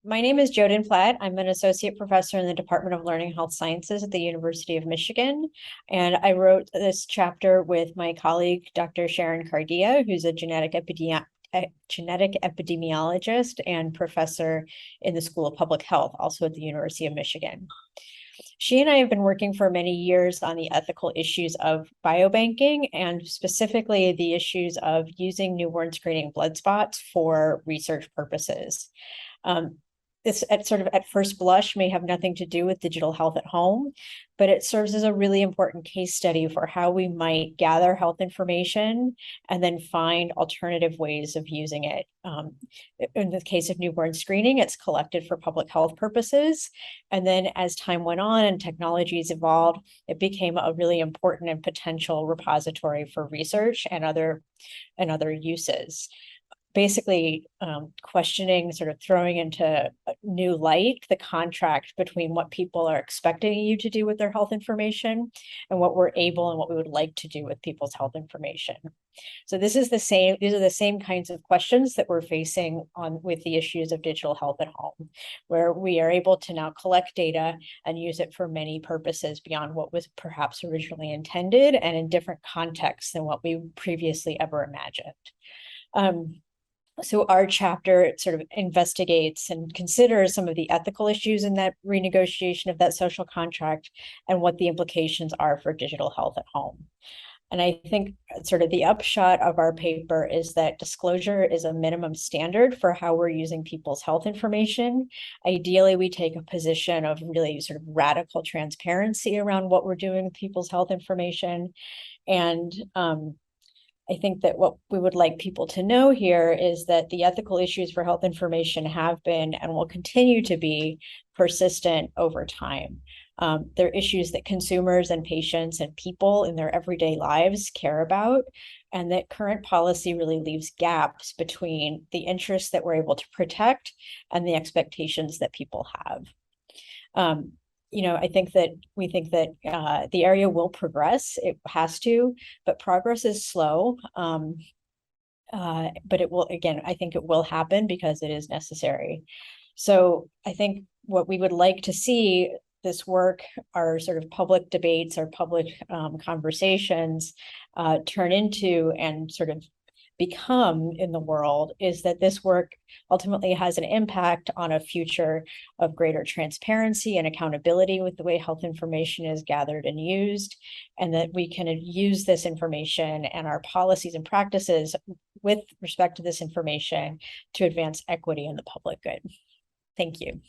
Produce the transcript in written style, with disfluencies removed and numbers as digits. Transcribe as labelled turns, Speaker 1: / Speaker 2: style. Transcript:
Speaker 1: My name is Joden Platt. I'm an associate professor in the Department of Learning Health Sciences at the University of Michigan. And I wrote this chapter with my colleague, Dr. Sharon Cardia, who's a genetic epidemiologist and professor in the School of Public Health, also at the University of Michigan. She and I have been working for many years on the ethical issues of biobanking and specifically the issues of using newborn screening blood spots for research purposes. This at first blush may have nothing to do with digital health at home, but it serves as a really important case study for how we might gather health information and then find alternative ways of using it. In the case of newborn screening, it's collected for public health purposes. And then as time went on and technologies evolved, it became a really important and potential repository for research and other uses. Basically questioning, sort of throwing into new light the contract between what people are expecting you to do with their health information and what we're able and what we would like to do with people's health information. So these are the same kinds of questions that we're facing with the issues of digital health at home, where we are able to now collect data and use it for many purposes beyond what was perhaps originally intended and in different contexts than what we previously ever imagined. So our chapter sort of investigates and considers some of the ethical issues in that renegotiation of that social contract and what the implications are for digital health at home. And I think sort of the upshot of our paper is that disclosure is a minimum standard for how we're using people's health information. Ideally, we take a position of really sort of radical transparency around what we're doing with people's health information. And I think that what we would like people to know here is that the ethical issues for health information have been and will continue to be persistent over time. They're issues that consumers and patients and people in their everyday lives care about, and that current policy really leaves gaps between the interests that we're able to protect and the expectations that people have. I think that we think that the area will progress. It has to, but progress is slow. But it will, again, I think it will happen because it is necessary. So I think what we would like to see this work, our sort of public debates, our public conversations turn into and sort of become in the world is that this work ultimately has an impact on a future of greater transparency and accountability with the way health information is gathered and used, and that we can use this information and our policies and practices with respect to this information to advance equity and the public good. Thank you.